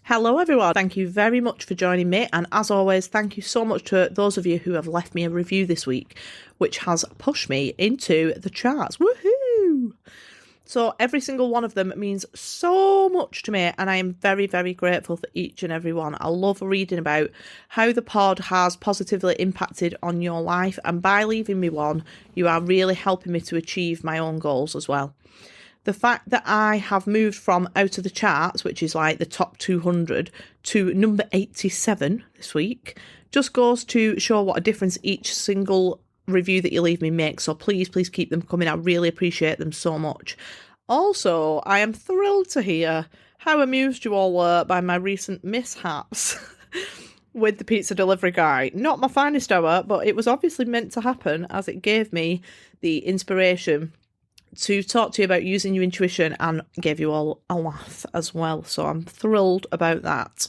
Hello everyone, thank you very much for joining me, and as always, thank you so much to those of you who have left me a review this week, which has pushed me into the charts. Woohoo! So every single one of them means so much to me, and I am very, very grateful for each and every one. I love reading about how the pod has positively impacted on your life, and by leaving me one, you are really helping me to achieve my own goals as well. The fact that I have moved from out of the charts, which is like the top 200, to number 87 this week, just goes to show what a difference each single review that you leave me makes. So please keep them coming. I really appreciate them so much. Also, I am thrilled to hear how amused you all were by my recent mishaps with the pizza delivery guy. Not my finest hour, but it was obviously meant to happen, as it gave me the inspiration to talk to you about using your intuition and gave you all a laugh as well. So I'm thrilled about that.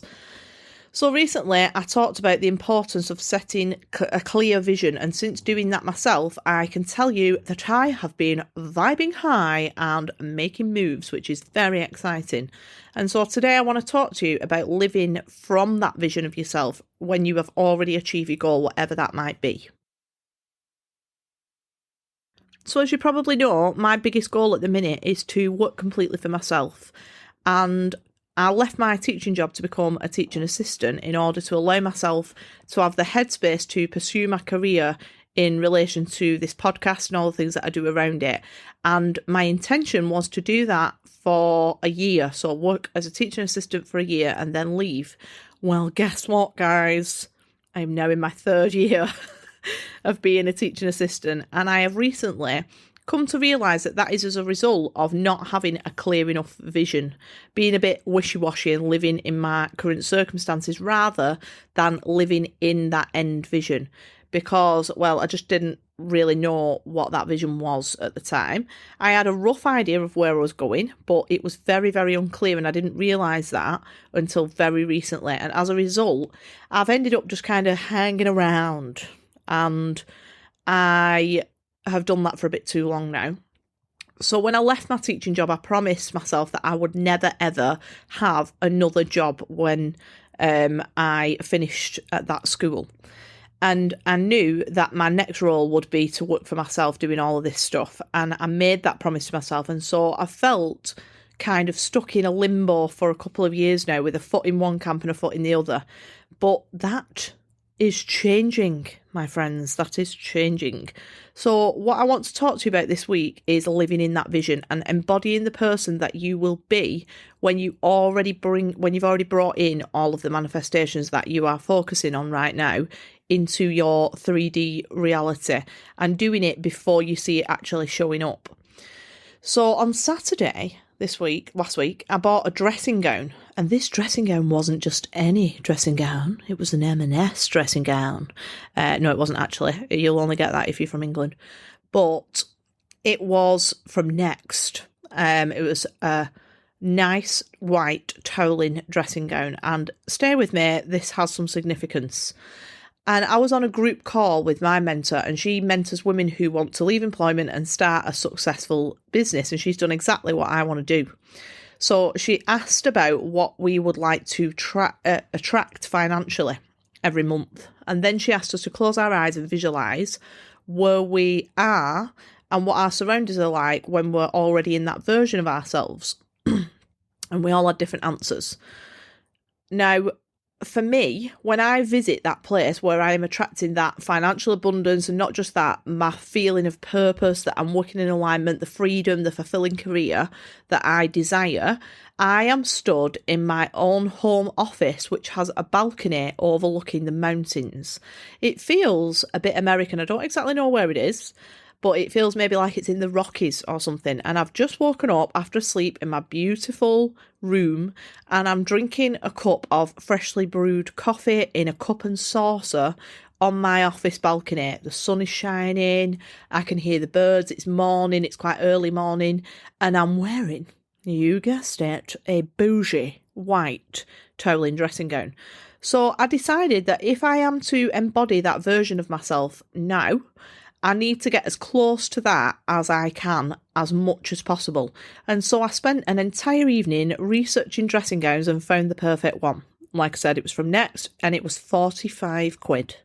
So recently I talked about the importance of setting a clear vision, and since doing that myself, I can tell you that I have been vibing high and making moves, which is very exciting. And so today I want to talk to you about living from that vision of yourself when you have already achieved your goal, whatever that might be. So as you probably know, my biggest goal at the minute is to work completely for myself. And I left my teaching job to become a teaching assistant in order to allow myself to have the headspace to pursue my career in relation to this podcast and all the things that I do around it. And my intention was to do that for a year. So work as a teaching assistant for a year and then leave. Well, guess what, guys? I'm now in my third year of being a teaching assistant, and I have recently come to realise that that is as a result of not having a clear enough vision, being a bit wishy-washy and living in my current circumstances rather than living in that end vision, because, well, I just didn't really know what that vision was at the time. I had a rough idea of where I was going, but it was very, very unclear, and I didn't realise that until very recently, and as a result, I've ended up just kind of hanging around. And I have done that for a bit too long now. So when I left my teaching job, I promised myself that I would never, ever have another job when I finished at that school. And I knew that my next role would be to work for myself doing all of this stuff. And I made that promise to myself. And so I felt kind of stuck in a limbo for a couple of years now with a foot in one camp and a foot in the other. But that is changing, my friends. That is changing. So what I want to talk to you about this week is living in that vision and embodying the person that you will be when you've already brought in all of the manifestations that you are focusing on right now into your 3D reality, and doing it before you see it actually showing up. So on Saturday last week, I bought a dressing gown, and this dressing gown wasn't just any dressing gown, it was an M&S dressing gown. No, it wasn't actually. You'll only get that if you're from England. But it was from Next. It was a nice white toweling dressing gown, and stay with me, this has some significance. And I was on a group call with my mentor, and she mentors women who want to leave employment and start a successful business. And she's done exactly what I want to do. So she asked about what we would like to attract financially every month. And then she asked us to close our eyes and visualise where we are and what our surroundings are like when we're already in that version of ourselves. And we all had different answers. Now, for me, when I visit that place where I am attracting that financial abundance, and not just that, my feeling of purpose, that I'm working in alignment, the freedom, the fulfilling career that I desire, I am stood in my own home office, which has a balcony overlooking the mountains. It feels a bit American. I don't exactly know where it is, but it feels maybe like it's in the Rockies or something. And I've just woken up after sleep in my beautiful room, and I'm drinking a cup of freshly brewed coffee in a cup and saucer on my office balcony. The sun is shining, I can hear the birds, it's morning, it's quite early morning, and I'm wearing, you guessed it, a bougie white toweling dressing gown. So I decided that if I am to embody that version of myself now, I need to get as close to that as I can, as much as possible. And so I spent an entire evening researching dressing gowns and found the perfect one. Like I said, it was from Next and it was 45 quid.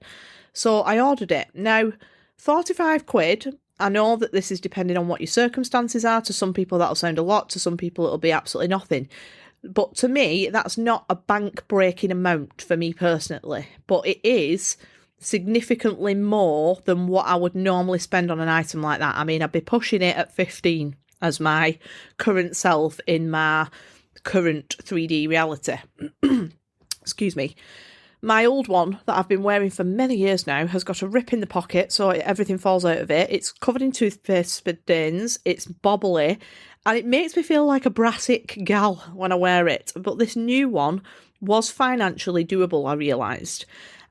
So I ordered it. Now, 45 quid, I know that this is depending on what your circumstances are. To some people, that'll sound a lot. To some people, it'll be absolutely nothing. But to me, that's not a bank-breaking amount for me personally. But it is significantly more than what I would normally spend on an item like that. I mean, I'd be pushing it at 15 as my current self in my current 3D reality. Excuse me. My old one that I've been wearing for many years now has got a rip in the pocket, so everything falls out of it. It's covered in toothpaste stains, it's bobbly, and it makes me feel like a brassic gal when I wear it. But this new one was financially doable, I realised.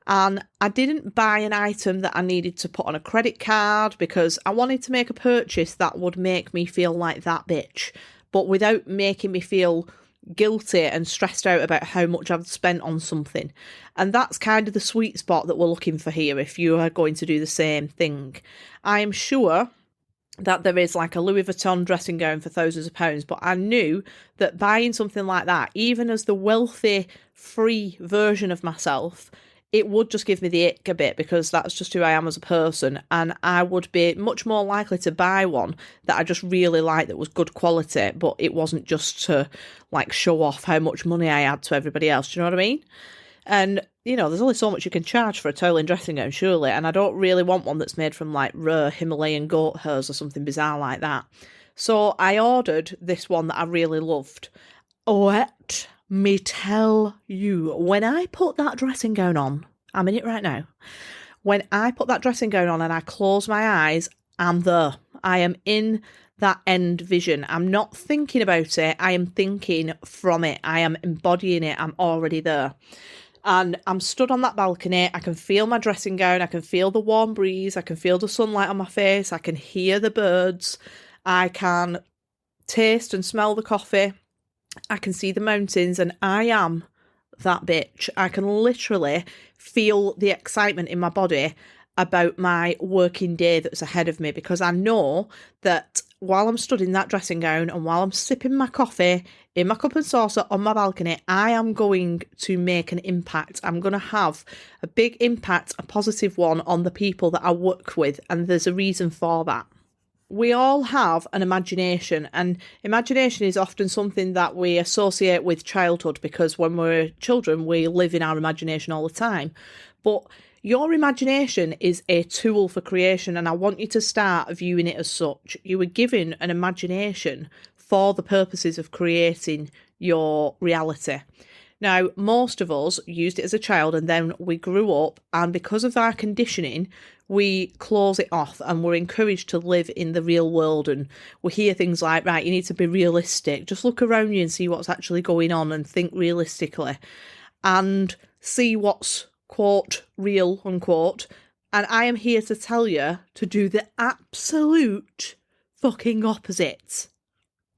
And I didn't buy an item that I needed to put on a credit card because I wanted to make a purchase that would make me feel like that bitch, but without making me feel guilty and stressed out about how much I've spent on something. And that's kind of the sweet spot that we're looking for here if you are going to do the same thing. I am sure that there is like a Louis Vuitton dressing gown for thousands of pounds, but I knew that buying something like that, even as the wealthy, free version of myself, it would just give me the ick a bit because that's just who I am as a person, and I would be much more likely to buy one that I just really liked that was good quality, but it wasn't just to like show off how much money I had to everybody else. Do you know what I mean? And, you know, there's only so much you can charge for a toweling dressing gown, surely, and I don't really want one that's made from like rare Himalayan goat hairs or something bizarre like that. So I ordered this one that I really loved. Let me tell you, when I put that dressing gown on, I'm in it right now. When I put that dressing gown on and I close my eyes, I'm there. I am in that end vision. I'm not thinking about it. I am thinking from it. I am embodying it. I'm already there. And I'm stood on that balcony. I can feel my dressing gown. I can feel the warm breeze. I can feel the sunlight on my face. I can hear the birds. I can taste and smell the coffee. I can see the mountains, and I am that bitch. I can literally feel the excitement in my body about my working day that's ahead of me, because I know that while I'm stood in that dressing gown and while I'm sipping my coffee in my cup and saucer on my balcony, I am going to make an impact. I'm going to have a big impact, a positive one, on the people that I work with, and there's a reason for that. We all have an imagination, and imagination is often something that we associate with childhood because when we're children, we live in our imagination all the time. But your imagination is a tool for creation, and I want you to start viewing it as such. You were given an imagination for the purposes of creating your reality. Now, most of us used it as a child and then we grew up, and because of our conditioning, we close it off and we're encouraged to live in the real world, and we hear things like, right, you need to be realistic. Just look around you and see what's actually going on and think realistically and see what's, quote, real, unquote. And I am here to tell you to do the absolute fucking opposite.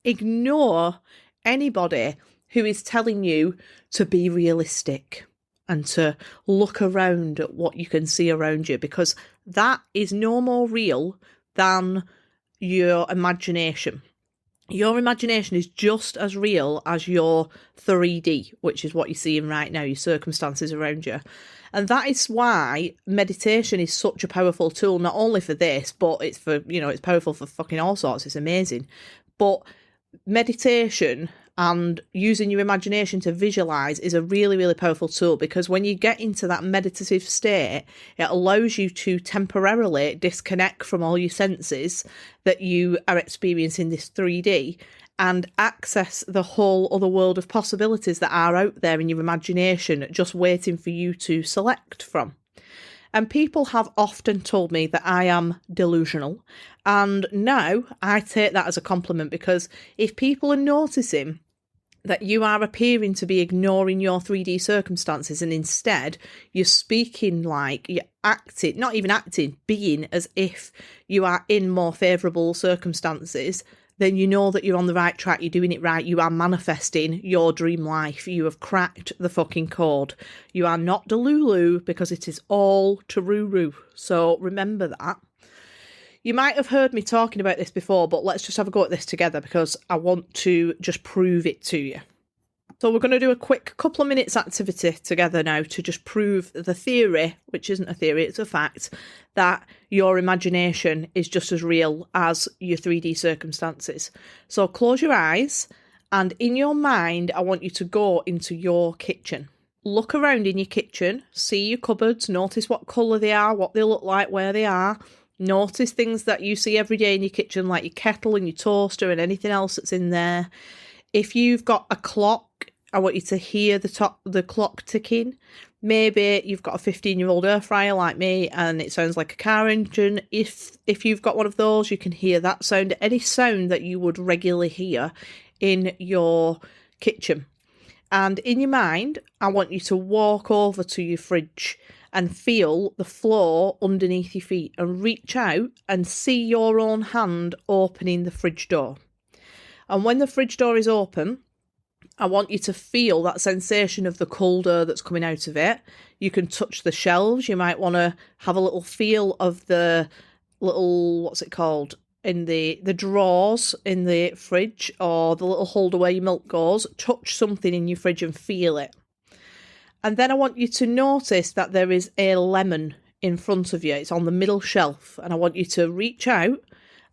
Ignore anybody who is telling you to be realistic and to look around at what you can see around you, because that is no more real than your imagination. Your imagination is just as real as your 3D, which is what you're seeing right now, your circumstances around you. And that is why meditation is such a powerful tool, not only for this, but it's for, it's powerful for fucking all sorts. It's amazing. But meditation and using your imagination to visualize is a really, really powerful tool, because when you get into that meditative state, it allows you to temporarily disconnect from all your senses that you are experiencing this 3D and access the whole other world of possibilities that are out there in your imagination, just waiting for you to select from. And people have often told me that I am delusional. And now I take that as a compliment, because if people are noticing that you are appearing to be ignoring your 3D circumstances and instead you're speaking like you're acting, not even acting, being as if you are in more favourable circumstances, then you know that you're on the right track, you're doing it right, you are manifesting your dream life, you have cracked the fucking code. You are not delulu, because it is all Taruru. So remember that. You might have heard me talking about this before, but let's just have a go at this together because I want to just prove it to you. So we're going to do a quick couple of minutes activity together now to just prove the theory, which isn't a theory, it's a fact, that your imagination is just as real as your 3D circumstances. So close your eyes, and in your mind, I want you to go into your kitchen. Look around in your kitchen, see your cupboards, notice what colour they are, what they look like, where they are. Notice things that you see every day in your kitchen, like your kettle and your toaster and anything else that's in there. If you've got a clock, I want you to hear the clock ticking. Maybe you've got a 15-year-old air fryer like me and it sounds like a car engine. If you've got one of those, you can hear that sound, any sound that you would regularly hear in your kitchen. And in your mind, I want you to walk over to your fridge and feel the floor underneath your feet and reach out and see your own hand opening the fridge door. And when the fridge door is open, I want you to feel that sensation of the cold air that's coming out of it. You can touch the shelves. You might want to have a little feel of the little, what's it called, in the drawers in the fridge, or the little holder where your milk goes. Touch something in your fridge and feel it. And then I want you to notice that there is a lemon in front of you. It's on the middle shelf. And I want you to reach out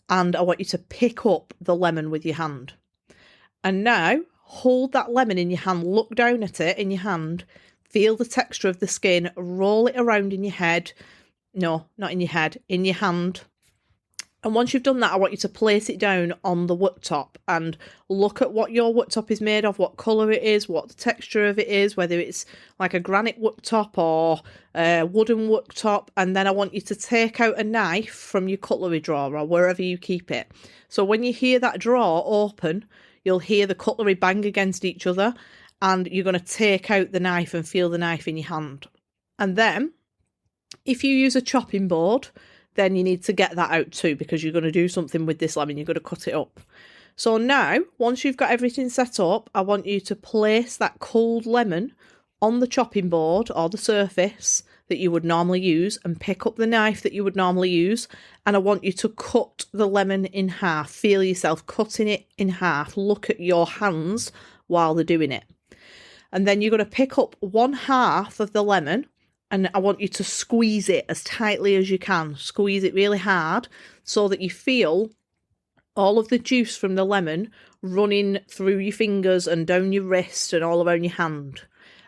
and I want you to pick up the lemon with your hand. And now hold that lemon in your hand, look down at it in your hand, feel the texture of the skin, roll it around in your head. No, not in your head, in your hand. And once you've done that, I want you to place it down on the worktop and look at what your worktop is made of, what colour it is, what the texture of it is, whether it's like a granite worktop or a wooden worktop. And then I want you to take out a knife from your cutlery drawer or wherever you keep it. So when you hear that drawer open, you'll hear the cutlery bang against each other and you're going to take out the knife and feel the knife in your hand. And then, if you use a chopping board, then you need to get that out too because you're going to do something with this lemon. You're going to cut it up. So now, once you've got everything set up, I want you to place that cold lemon on the chopping board or the surface that you would normally use and pick up the knife that you would normally use. And I want you to cut the lemon in half. Feel yourself cutting it in half. Look at your hands while they're doing it. And then you're going to pick up one half of the lemon and I want you to squeeze it as tightly as you can. Squeeze it really hard so that you feel all of the juice from the lemon running through your fingers and down your wrist and all around your hand.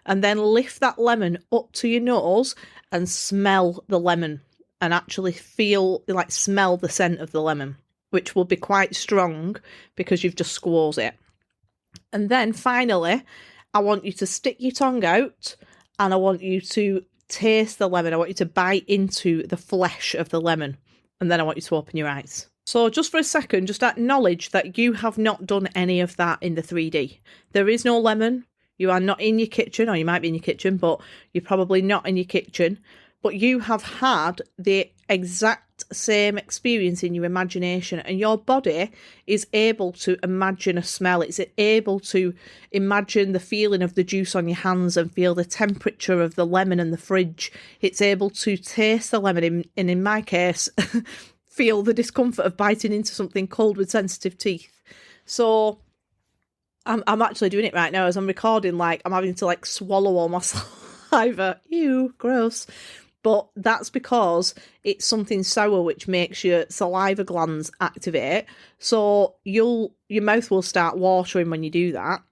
And then lift that lemon up to your nose and smell the lemon and actually smell the scent of the lemon, which will be quite strong because you've just squoze it. And then finally, I want you to stick your tongue out and I want you to taste the lemon. I want you to bite into the flesh of the lemon. And then I want you to open your eyes. So just for a second, just acknowledge that you have not done any of that in the 3D. There is no lemon. You are not in your kitchen, or you might be in your kitchen, but you're probably not in your kitchen. But you have had the exact same experience in your imagination, and your body is able to imagine a smell. It's able to imagine the feeling of the juice on your hands and feel the temperature of the lemon in the fridge. It's able to taste the lemon, and in my case, feel the discomfort of biting into something cold with sensitive teeth. So I'm actually doing it right now as I'm recording, like I'm having to like swallow all my saliva. Ew, gross. But that's because it's something sour which makes your saliva glands activate. So your mouth will start watering when you do that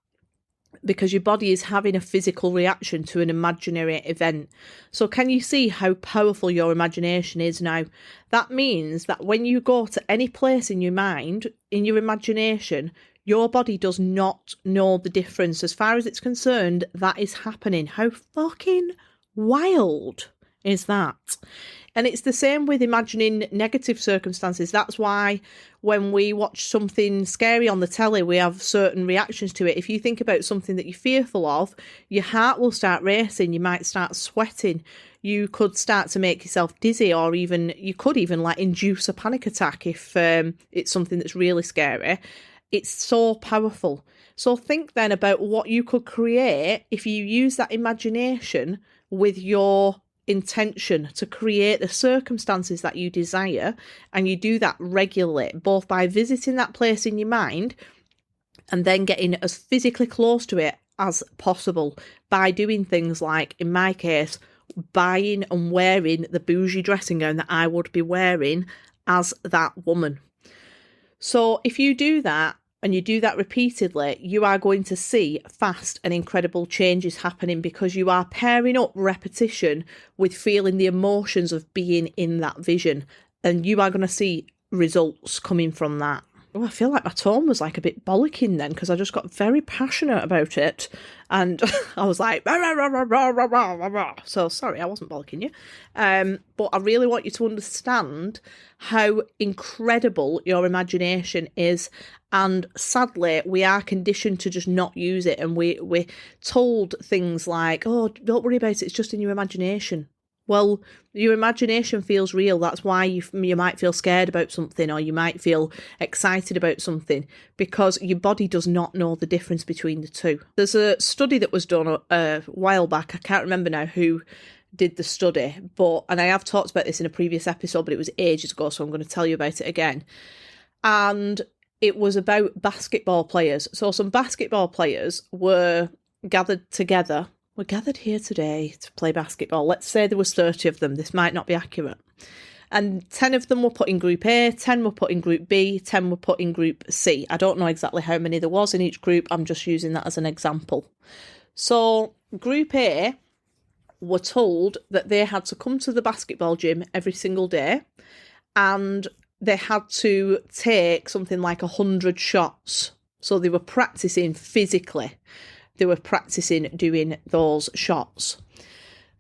because your body is having a physical reaction to an imaginary event. So can you see how powerful your imagination is now? That means that when you go to any place in your mind, in your imagination, your body does not know the difference. As far as it's concerned, that is happening. How fucking wild is that? And it's the same with imagining negative circumstances. That's why when we watch something scary on the telly, we have certain reactions to it. If you think about something that you're fearful of, your heart will start racing. You might start sweating. You could start to make yourself dizzy, or even you could even like induce a panic attack if it's something that's really scary. It's so powerful. So think then about what you could create if you use that imagination with your intention to create the circumstances that you desire, and you do that regularly, both by visiting that place in your mind and then getting as physically close to it as possible by doing things like, in my case, buying and wearing the bougie dressing gown that I would be wearing as that woman. So if you do that, and you do that repeatedly, you are going to see fast and incredible changes happening, because you are pairing up repetition with feeling the emotions of being in that vision. And you are going to see results coming from that. Oh, I feel like my tone was like a bit bollocking then, because I just got very passionate about it. And I was like, rah, rah, rah, rah, rah, rah, rah, rah. So sorry, I wasn't bollocking you. But I really want you to understand how incredible your imagination is. And sadly, we are conditioned to just not use it. And we're told things like, oh, don't worry about it, it's just in your imagination. Well, your imagination feels real. That's why you might feel scared about something, or you might feel excited about something, because your body does not know the difference between the two. There's a study that was done a while back. I can't remember now who did the study, and I have talked about this in a previous episode, but it was ages ago, so I'm going to tell you about it again. And it was about basketball players. So some basketball players were gathered together. We're gathered here today to play basketball. Let's say there was 30 of them. This might not be accurate. And 10 of them were put in Group A, 10 were put in Group B, 10 were put in Group C. I don't know exactly how many there was in each group. I'm just using that as an example. So Group A were told that they had to come to the basketball gym every single day, and they had to take something like 100 shots. So they were practicing physically. They were practicing doing those shots.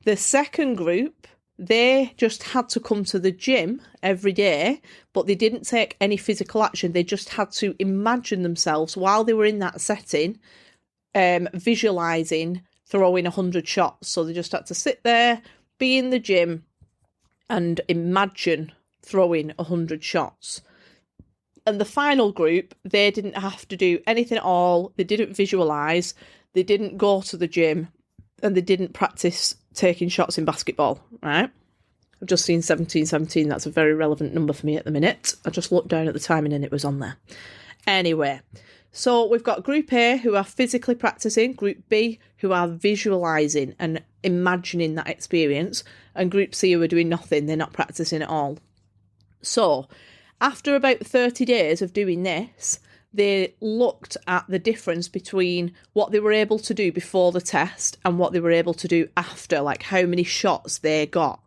The second group, they just had to come to the gym every day, but they didn't take any physical action. They just had to imagine themselves while they were in that setting, visualising throwing 100 shots. So they just had to sit there, be in the gym, and imagine throwing 100 shots. And the final group, they didn't have to do anything at all. They didn't visualise. They didn't go to the gym, and they didn't practice taking shots in basketball, right? I've just seen 1717. That's a very relevant number for me at the minute. I just looked down at the timing and it was on there. Anyway, so we've got Group A who are physically practicing, Group B who are visualising and imagining that experience, and Group C who are doing nothing. They're not practicing at all. So after about 30 days of doing this, they looked at the difference between what they were able to do before the test and what they were able to do after, like how many shots they got.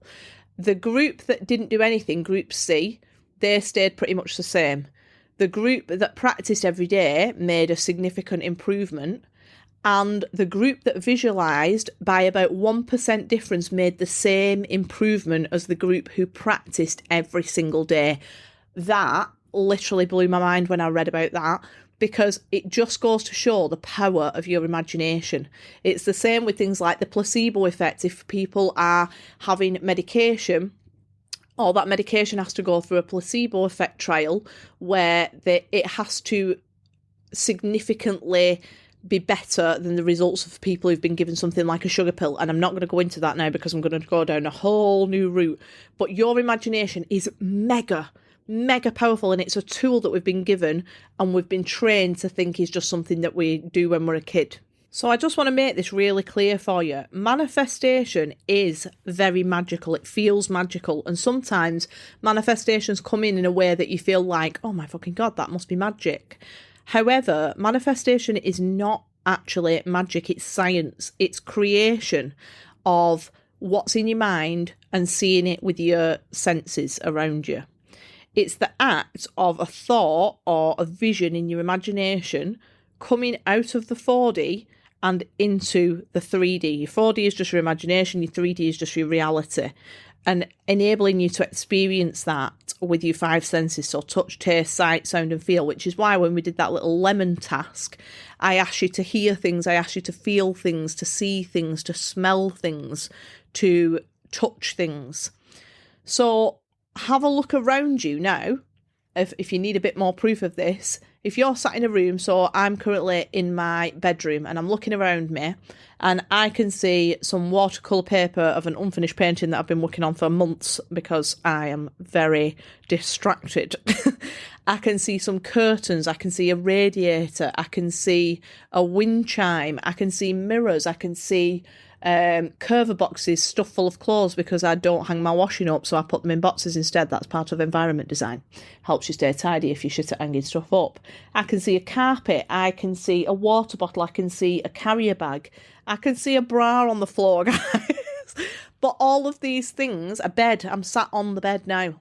The group that didn't do anything, Group C, they stayed pretty much the same. The group that practiced every day made a significant improvement, and the group that visualised by about 1% difference made the same improvement as the group who practiced every single day. That literally blew my mind when I read about that, because it just goes to show the power of your imagination. It's the same with things like the placebo effect. If people are having medication, all that medication has to go through a placebo effect trial where it has to significantly be better than the results of people who've been given something like a sugar pill. And I'm not going to go into that now because I'm going to go down a whole new route. But your imagination is mega powerful, and it's a tool that we've been given and we've been trained to think is just something that we do when we're a kid. So I just want to make this really clear for you. Manifestation is very magical. It feels magical, and sometimes manifestations come in a way that you feel like, oh my fucking God, that must be magic. However, manifestation is not actually magic. It's science. It's creation of what's in your mind and seeing it with your senses around you. It's the act of a thought or a vision in your imagination coming out of the 4D and into the 3D. Your 4D is just your imagination, your 3D is just your reality, and enabling you to experience that with your 5 senses, so touch, taste, sight, sound and feel, which is why when we did that little lemon task, I asked you to hear things, I asked you to feel things, to see things, to smell things, to touch things. So have a look around you now. If you need a bit more proof of this, if you're sat in a room, so I'm currently in my bedroom and I'm looking around me and I can see some watercolour paper of an unfinished painting that I've been working on for months because I am very distracted. I can see some curtains, I can see a radiator, I can see a wind chime, I can see mirrors, I can see curver boxes stuffed full of clothes because I don't hang my washing up, so I put them in boxes instead. That's part of environment design. Helps you stay tidy if you shit at hanging stuff up. I can see a carpet, I can see a water bottle, I can see a carrier bag, I can see a bra on the floor, guys. But all of these things, a bed, I'm sat on the bed now.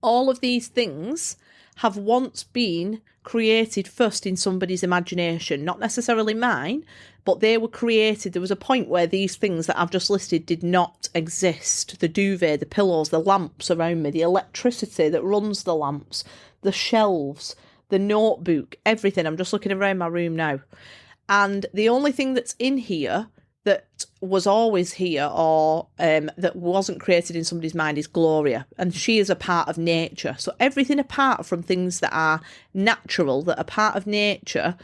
All of these things have once been created first in somebody's imagination, not necessarily mine, but they were created. There was a point where these things that I've just listed did not exist. The duvet, the pillows, the lamps around me, the electricity that runs the lamps, the shelves, the notebook, everything. I'm just looking around my room now. And the only thing that's in here that was always here or that wasn't created in somebody's mind is Gloria, and she is a part of nature. So everything apart from things that are natural, that are part of nature,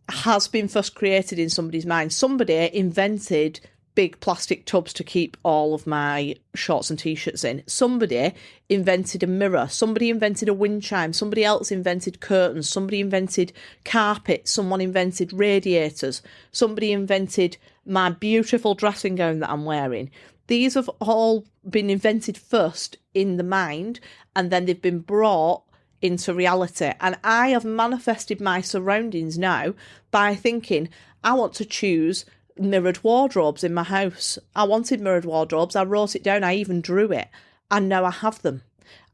has been first created in somebody's mind. Somebody invented big plastic tubs to keep all of my shorts and t-shirts in. Somebody invented a mirror. Somebody invented a wind chime. Somebody else invented curtains. Somebody invented carpet. Someone invented radiators. Somebody invented my beautiful dressing gown that I'm wearing. These have all been invented first in the mind, and then they've been brought into reality. And I have manifested my surroundings now by thinking, I want to choose mirrored wardrobes in my house. I wanted mirrored wardrobes. I wrote it down. I even drew it. And now I have them.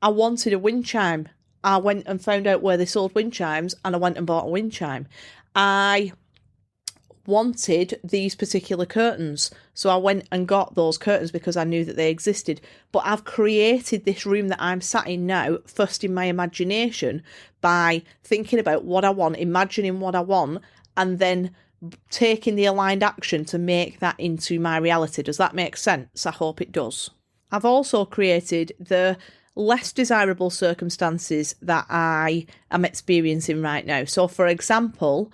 I wanted a wind chime. I went and found out where they sold wind chimes and I went and bought a wind chime. I wanted these particular curtains, so I went and got those curtains because I knew that they existed. But I've created this room that I'm sat in now first in my imagination by thinking about what I want, imagining what I want, and then taking the aligned action to make that into my reality. Does that make sense? I hope it does. I've also created the less desirable circumstances that I am experiencing right now. So for example,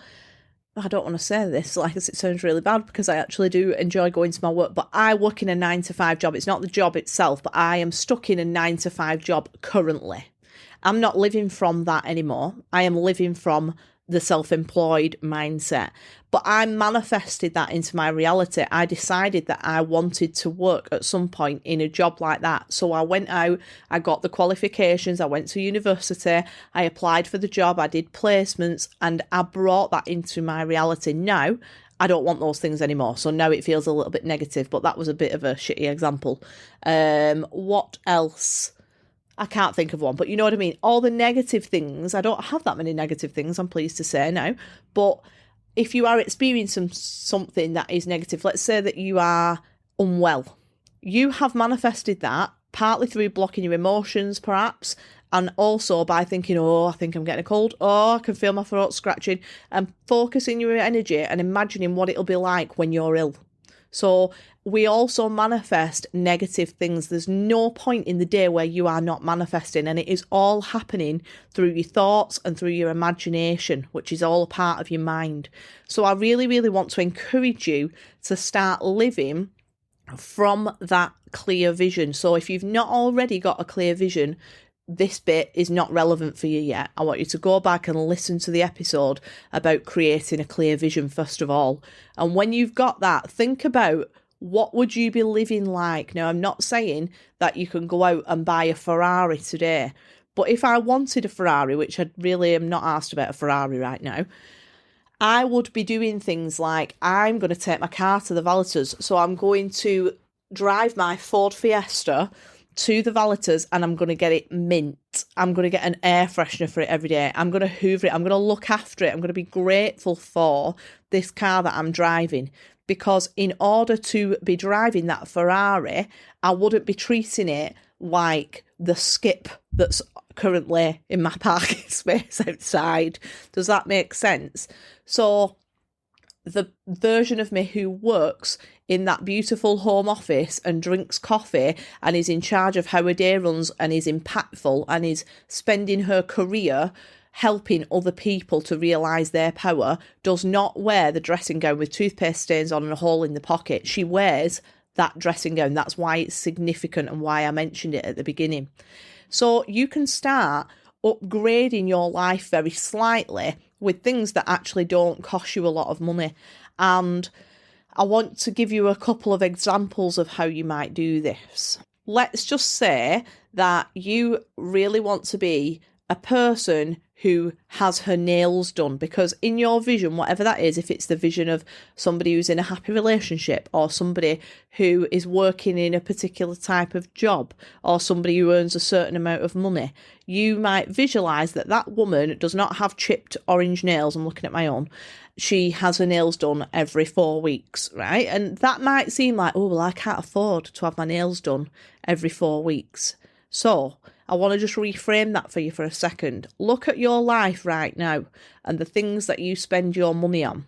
I don't want to say this like this, it sounds really bad because I actually do enjoy going to my work, but I work in a 9-to-5 job. It's not the job itself, but I am stuck in a 9-to-5 job currently. I'm not living from that anymore. I am living from the self-employed mindset, but I manifested that into my reality. I decided that I wanted to work at some point in a job like that. So I went out, I got the qualifications, I went to university, I applied for the job, I did placements, and I brought that into my reality. Now, I don't want those things anymore. So now it feels a little bit negative, but that was a bit of a shitty example. What else? I can't think of one, but you know what I mean? All the negative things, I don't have that many negative things, I'm pleased to say now, but if you are experiencing something that is negative, let's say that you are unwell, you have manifested that partly through blocking your emotions, perhaps, and also by thinking, oh, I think I'm getting a cold, oh, I can feel my throat scratching, and focusing your energy and imagining what it'll be like when you're ill. So we also manifest negative things. There's no point in the day where you are not manifesting, and it is all happening through your thoughts and through your imagination, which is all a part of your mind. So I really, really want to encourage you to start living from that clear vision. So if you've not already got a clear vision, this bit is not relevant for you yet. I want you to go back and listen to the episode about creating a clear vision first of all. And when you've got that, think about what would you be living like? Now, I'm not saying that you can go out and buy a Ferrari today, but if I wanted a Ferrari, which I really am not asked about a Ferrari right now, I would be doing things like I'm going to take my car to the valeters. So I'm going to drive my Ford Fiesta to the valeters and I'm going to get it mint. I'm going to get an air freshener for it every day. I'm going to hoover it. I'm going to look after it. I'm going to be grateful for this car that I'm driving, because in order to be driving that Ferrari, I wouldn't be treating it like the skip that's currently in my parking space outside. Does that make sense? So the version of me who works in that beautiful home office and drinks coffee and is in charge of how a day runs and is impactful and is spending her career helping other people to realise their power does not wear the dressing gown with toothpaste stains on and a hole in the pocket. She wears that dressing gown. That's why it's significant and why I mentioned it at the beginning. So you can start upgrading your life very slightly with things that actually don't cost you a lot of money. And I want to give you a couple of examples of how you might do this. Let's just say that you really want to be a person who has her nails done, because in your vision, whatever that is, if it's the vision of somebody who's in a happy relationship, or somebody who is working in a particular type of job, or somebody who earns a certain amount of money, you might visualize that that woman does not have chipped orange nails. I'm looking at my own. She has her nails done every 4 weeks, right? And that might seem like, oh, well, I can't afford to have my nails done every 4 weeks. So I want to just reframe that for you for a second. Look at your life right now and the things that you spend your money on.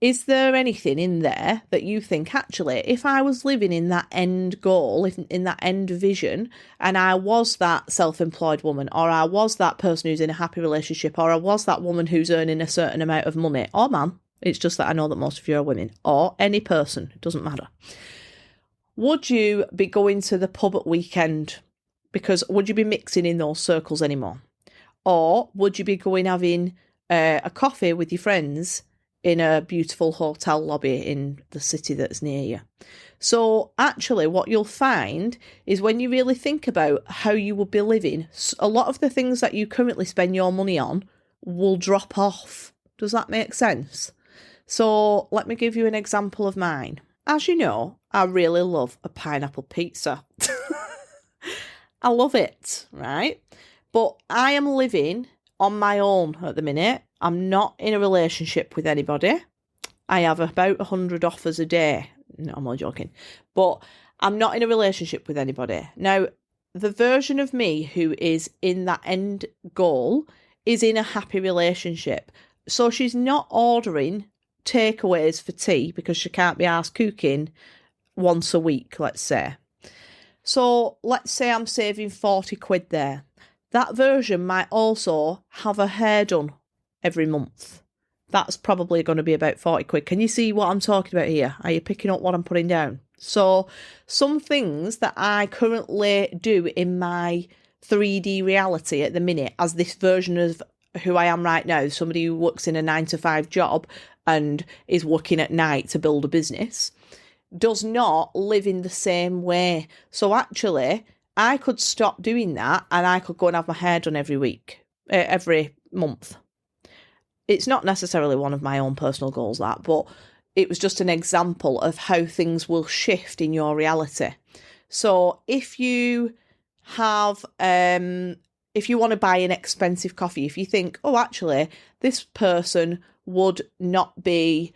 Is there anything in there that you think, actually, if I was living in that end goal, in that end vision, and I was that self-employed woman, or I was that person who's in a happy relationship, or I was that woman who's earning a certain amount of money, or man, it's just that I know that most of you are women, or any person, it doesn't matter. Would you be going to the pub at weekend? Because would you be mixing in those circles anymore? Or would you be going having a coffee with your friends in a beautiful hotel lobby in the city that's near you? So actually what you'll find is when you really think about how you will be living, a lot of the things that you currently spend your money on will drop off. Does that make sense? So let me give you an example of mine. As you know, I really love a pineapple pizza. I love it, right? But I am living on my own at the minute. I'm not in a relationship with anybody. I have about 100 offers a day. No, I'm not joking. But I'm not in a relationship with anybody. Now, the version of me who is in that end goal is in a happy relationship. So she's not ordering takeaways for tea because she can't be asked cooking once a week, let's say. So let's say I'm saving 40 quid there. That version might also have her hair done every month. That's probably going to be about 40 quid. Can you see what I'm talking about here? Are you picking up what I'm putting down? So some things that I currently do in my 3D reality at the minute as this version of who I am right now, somebody who works in a 9-to-5 job and is working at night to build a business, does not live in the same way. So actually, I could stop doing that and I could go and have my hair done every month. It's not necessarily one of my own personal goals, that, but it was just an example of how things will shift in your reality. So if you have, if you want to buy an expensive coffee, if you think, oh, actually, this person would not be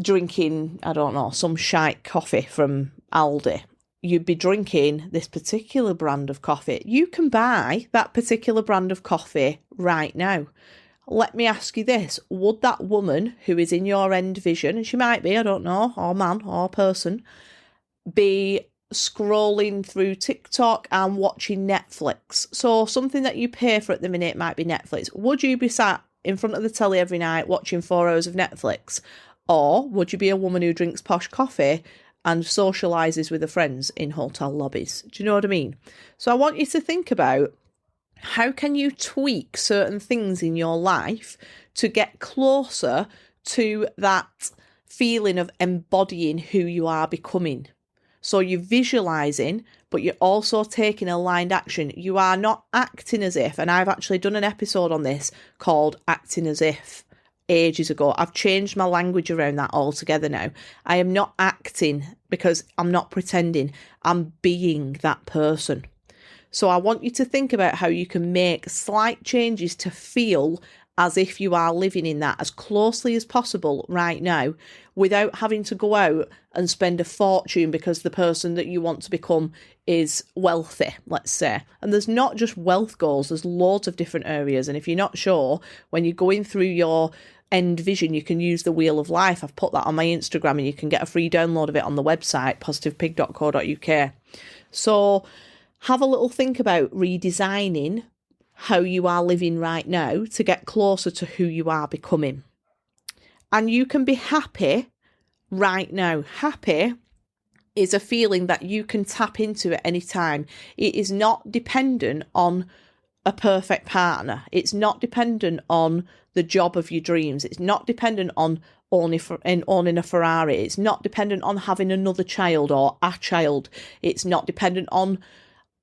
drinking, I don't know, some shite coffee from Aldi, you'd be drinking this particular brand of coffee. You can buy that particular brand of coffee right now. Let me ask you this. Would that woman who is in your end vision, and she might be, I don't know, or man or person, be scrolling through TikTok and watching Netflix? So something that you pay for at the minute might be Netflix. Would you be sat in front of the telly every night watching 4 hours of Netflix? Or would you be a woman who drinks posh coffee and socialises with her friends in hotel lobbies? Do you know what I mean? So I want you to think about how can you tweak certain things in your life to get closer to that feeling of embodying who you are becoming. So you're visualising, but you're also taking aligned action. You are not acting as if, and I've actually done an episode on this called Acting As If ages ago. I've changed my language around that altogether now. I am not acting because I'm not pretending. I'm being that person. So I want you to think about how you can make slight changes to feel as if you are living in that as closely as possible right now without having to go out and spend a fortune because the person that you want to become is wealthy, let's say. And there's not just wealth goals, there's loads of different areas. And if you're not sure, when you're going through your end vision, you can use the Wheel of Life. I've put that on my Instagram and you can get a free download of it on the website, positivepig.co.uk. So have a little think about redesigning how you are living right now to get closer to who you are becoming. And you can be happy right now. Happy is a feeling that you can tap into at any time. It is not dependent on a perfect partner. It's not dependent on the job of your dreams. It's not dependent on owning a Ferrari. It's not dependent on having another child or a child. It's not dependent on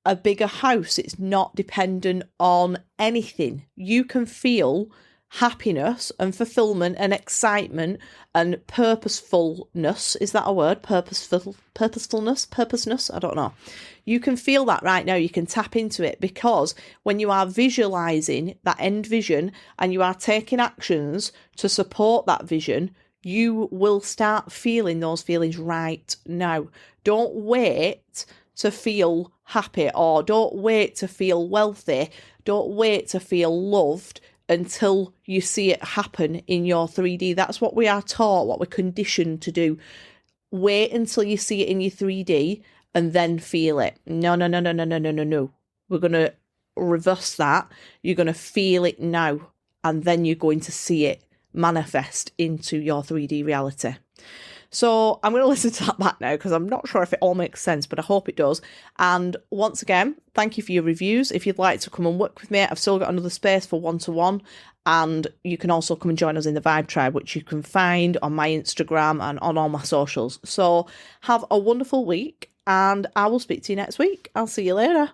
a bigger house. It's not dependent on anything. You can feel happiness and fulfillment and excitement and purposefulness. Is that a word? Purposeness? I don't know. You can feel that right now. You can tap into it, because when you are visualizing that end vision and you are taking actions to support that vision, you will start feeling those feelings right now. Don't wait to feel happy, or don't wait to feel wealthy. Don't wait to feel loved until you see it happen in your 3D. That's what we are taught, what we're conditioned to do. Wait until you see it in your 3D and then feel it. No. We're going to reverse that. You're going to feel it now, and then you're going to see it manifest into your 3D reality. So I'm going to listen to that back now, because I'm not sure if it all makes sense, but I hope it does. And once again, thank you for your reviews. If you'd like to come and work with me, I've still got another space for one-to-one, and you can also come and join us in the Vibe Tribe, which you can find on my Instagram and on all my socials. So have a wonderful week, and I will speak to you next week. I'll see you later.